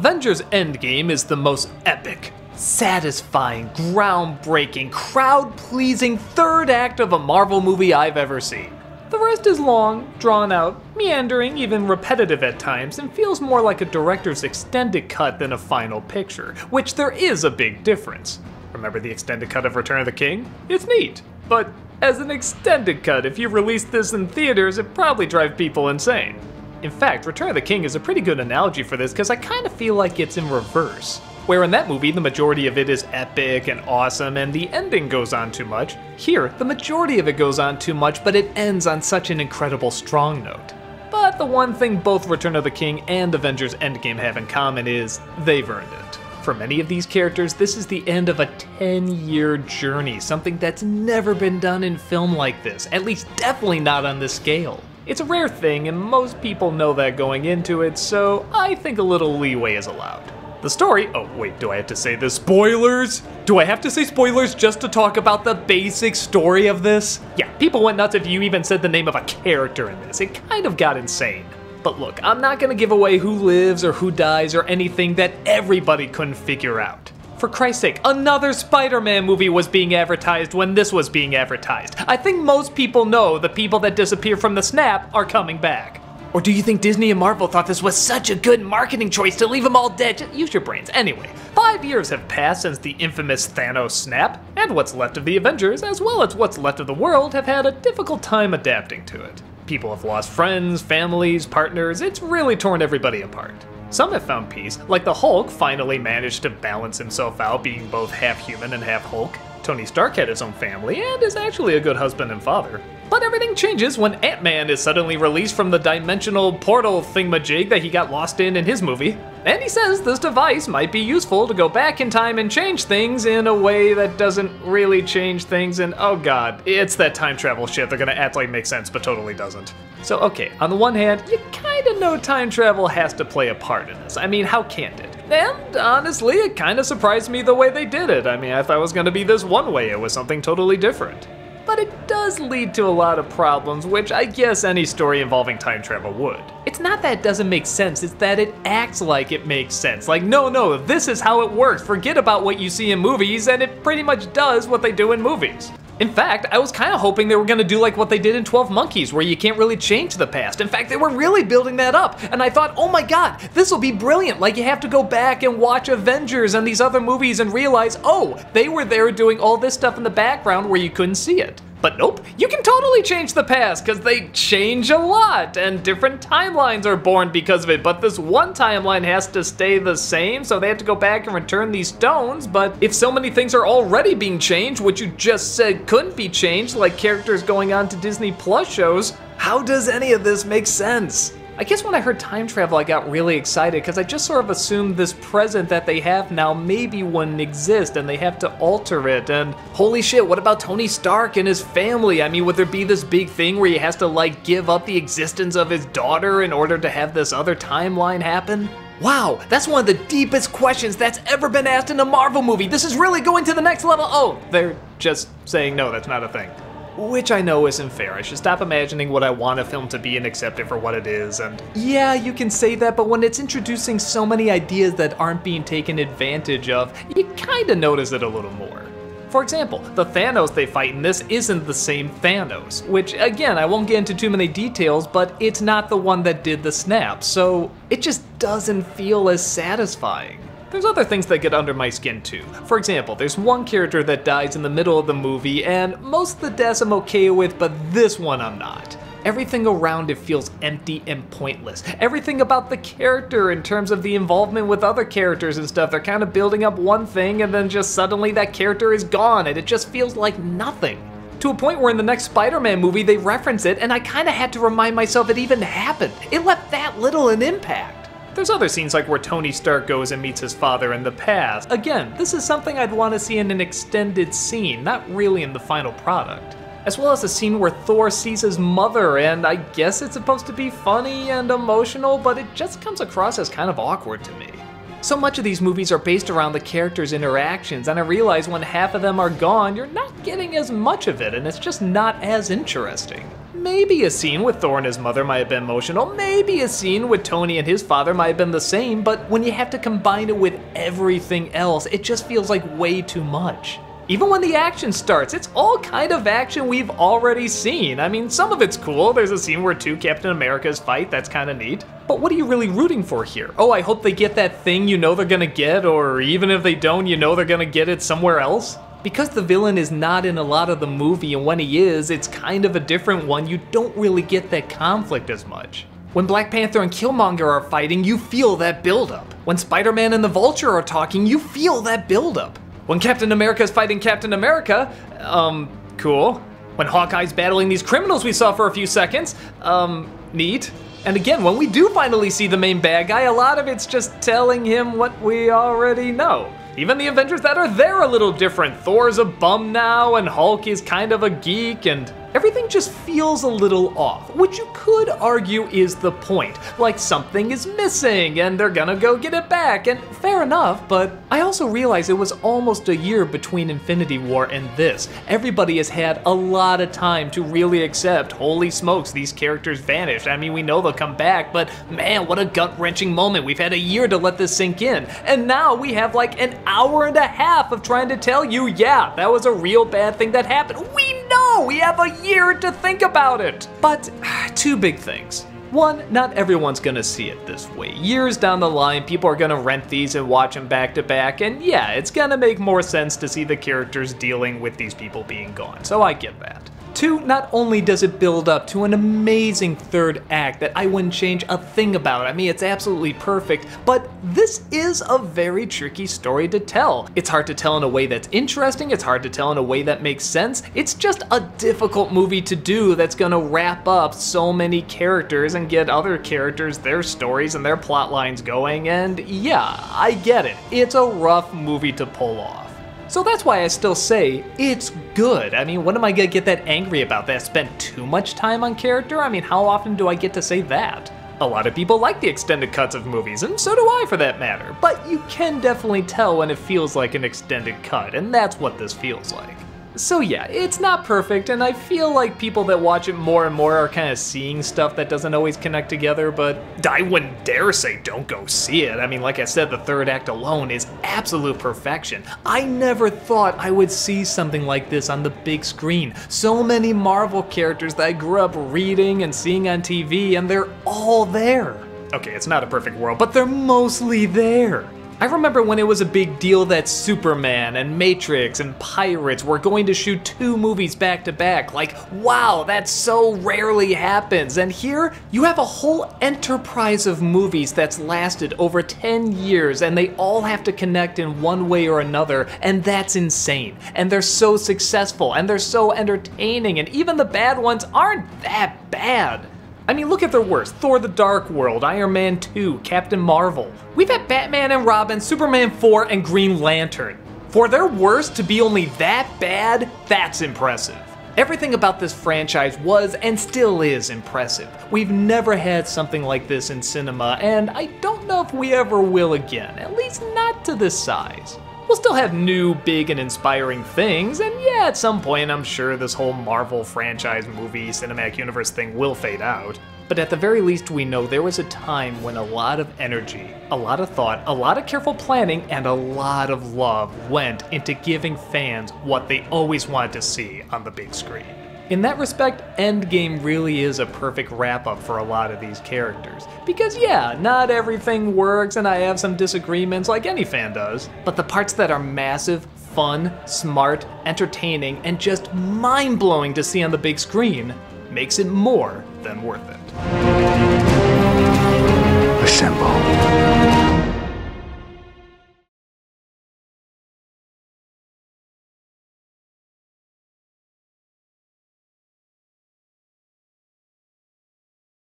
Avengers Endgame is the most epic, satisfying, groundbreaking, crowd-pleasing third act of a Marvel movie I've ever seen. The rest is long, drawn out, meandering, even repetitive at times, and feels more like a director's extended cut than a final picture, which there is a big difference. Remember the extended cut of Return of the King? It's neat, but as an extended cut, if you released this in theaters, it'd probably drive people insane. In fact, Return of the King is a pretty good analogy for this because I kind of feel like it's in reverse. Where in that movie, the majority of it is epic and awesome and the ending goes on too much, here, the majority of it goes on too much, but it ends on such an incredible strong note. But the one thing both Return of the King and Avengers Endgame have in common is they've earned it. For many of these characters, this is the end of a 10-year journey, something that's never been done in film like this, at least definitely not on this scale. It's a rare thing, and most people know that going into it, so I think a little leeway is allowed. The story— oh wait, do I have to say this? Spoilers? Do I have to say spoilers just to talk about the basic story of this? Yeah, people went nuts if you even said the name of a character in this. It kind of got insane. But look, I'm not gonna give away who lives or who dies or anything that everybody couldn't figure out. For Christ's sake, another Spider-Man movie was being advertised when this was being advertised. I think most people know the people that disappear from the snap are coming back. Or do you think Disney and Marvel thought this was such a good marketing choice to leave them all dead? Just use your brains. Anyway, 5 years have passed since the infamous Thanos snap, and what's left of the Avengers, as well as what's left of the world, have had a difficult time adapting to it. People have lost friends, families, partners. It's really torn everybody apart. Some have found peace, like the Hulk finally managed to balance himself out, being both half human and half Hulk. Tony Stark had his own family and is actually a good husband and father. But everything changes when Ant-Man is suddenly released from the dimensional portal thingamajig that he got lost in his movie. And he says this device might be useful to go back in time and change things in a way that doesn't really change things, and oh god, it's that time travel shit they're gonna act like makes sense but totally doesn't. So okay, on the one hand, you kinda know time travel has to play a part in this. I mean, how can't it? And honestly, it kinda surprised me the way they did it. I mean, I thought it was gonna be this one way, it was something totally different. But it does lead to a lot of problems, which I guess any story involving time travel would. It's not that it doesn't make sense, it's that it acts like it makes sense. Like, no, this is how it works. Forget about what you see in movies, and it pretty much does what they do in movies. In fact, I was kind of hoping they were going to do like what they did in 12 Monkeys, where you can't really change the past. In fact, they were really building that up, and I thought, oh my god, this will be brilliant. Like, you have to go back and watch Avengers and these other movies and realize, oh, they were there doing all this stuff in the background where you couldn't see it. But nope, you can totally change the past because they change a lot and different timelines are born because of it. But this one timeline has to stay the same, so they have to go back and return these stones. But if so many things are already being changed, which you just said couldn't be changed, like characters going on to Disney Plus shows, how does any of this make sense? I guess when I heard time travel, I got really excited because I just sort of assumed this present that they have now maybe wouldn't exist and they have to alter it. And holy shit, what about Tony Stark and his family? I mean, would there be this big thing where he has to like give up the existence of his daughter in order to have this other timeline happen? Wow, that's one of the deepest questions that's ever been asked in a Marvel movie. This is really going to the next level. Oh, they're just saying no, that's not a thing. Which I know isn't fair. I should stop imagining what I want a film to be and accept it for what it is. And yeah, you can say that, but when it's introducing so many ideas that aren't being taken advantage of, you kinda notice it a little more. For example, the Thanos they fight in this isn't the same Thanos, which again, I won't get into too many details, but it's not the one that did the snap, so it just doesn't feel as satisfying. There's other things that get under my skin too. For example, there's one character that dies in the middle of the movie, and most of the deaths I'm okay with, but this one I'm not. Everything around it feels empty and pointless. Everything about the character in terms of the involvement with other characters and stuff, they're kind of building up one thing and then just suddenly that character is gone and it just feels like nothing. To a point where in the next Spider-Man movie they reference it and I kind of had to remind myself it even happened. It left that little an impact. There's other scenes like where Tony Stark goes and meets his father in the past. Again, this is something I'd want to see in an extended scene, not really in the final product. As well as a scene where Thor sees his mother, and I guess it's supposed to be funny and emotional, but it just comes across as kind of awkward to me. So much of these movies are based around the characters' interactions, and I realize when half of them are gone, you're not getting as much of it, and it's just not as interesting. maybe a scene with Thor and his mother might have been emotional, maybe a scene with Tony and his father might have been the same, but when you have to combine it with everything else, it just feels like way too much. Even when the action starts, it's all kind of action we've already seen. I mean, some of it's cool. There's a scene where two Captain Americas fight, that's kind of neat. But what are you really rooting for here? Oh, I hope they get that thing you know they're gonna get, or even if they don't, you know they're gonna get it somewhere else? Because the villain is not in a lot of the movie, and when he is, it's kind of a different one, you don't really get that conflict as much. When Black Panther and Killmonger are fighting, you feel that buildup. When Spider-Man and the Vulture are talking, you feel that buildup. When Captain America is fighting Captain America, cool. When Hawkeye's battling these criminals we saw for a few seconds, neat. And again, when we do finally see the main bad guy, a lot of it's just telling him what we already know. Even the Avengers that are there are a little different. Thor's a bum now, and Hulk is kind of a geek, and everything just feels a little off, which you could argue is the point. Like something is missing, and they're gonna go get it back, and fair enough, but I also realize it was almost a year between Infinity War and this. Everybody has had a lot of time to really accept, holy smokes, these characters vanished. I mean, we know they'll come back, but man, what a gut-wrenching moment. We've had a year to let this sink in, and now we have like an hour and a half of trying to tell you, yeah, that was a real bad thing that happened. We know! We have a year to think about it! But, two big things. One, not everyone's gonna see it this way. Years down the line, people are gonna rent these and watch them back to back, and yeah, it's gonna make more sense to see the characters dealing with these people being gone, so I get that. Two, not only does it build up to an amazing third act that I wouldn't change a thing about, I mean, it's absolutely perfect, but this is a very tricky story to tell. It's hard to tell in a way that's interesting, it's hard to tell in a way that makes sense, it's just a difficult movie to do that's gonna wrap up so many characters and get other characters their stories and their plot lines going, and yeah, I get it. It's a rough movie to pull off. So that's why I still say it's good. I mean, what am I gonna get that angry about? That I spent too much time on character? I mean, how often do I get to say that? A lot of people like the extended cuts of movies, and so do I for that matter. But you can definitely tell when it feels like an extended cut, and that's what this feels like. So yeah, it's not perfect, and I feel like people that watch it more and more are kind of seeing stuff that doesn't always connect together, but I wouldn't dare say don't go see it. I mean, like I said, the third act alone is absolute perfection. I never thought I would see something like this on the big screen. So many Marvel characters that I grew up reading and seeing on TV, and they're all there. Okay, it's not a perfect world, but they're mostly there. I remember when it was a big deal that Superman and Matrix and Pirates were going to shoot 2 movies back to back. Like, wow, that so rarely happens. And here, you have a whole enterprise of movies that's lasted over 10 years, and they all have to connect in one way or another, and that's insane. And they're so successful, and they're so entertaining, and even the bad ones aren't that bad. I mean, look at their worst. Thor the Dark World, Iron Man 2, Captain Marvel. We've had Batman and Robin, Superman 4, and Green Lantern. For their worst to be only that bad, that's impressive. Everything about this franchise was and still is impressive. We've never had something like this in cinema, and I don't know if we ever will again, at least not to this size. We'll still have new, big, and inspiring things, and yeah, at some point I'm sure this whole Marvel franchise movie cinematic universe thing will fade out. But at the very least we know there was a time when a lot of energy, a lot of thought, a lot of careful planning, and a lot of love went into giving fans what they always wanted to see on the big screen. In that respect, Endgame really is a perfect wrap-up for a lot of these characters. Because yeah, not everything works and I have some disagreements like any fan does, but the parts that are massive, fun, smart, entertaining, and just mind-blowing to see on the big screen makes it more than worth it. Assemble.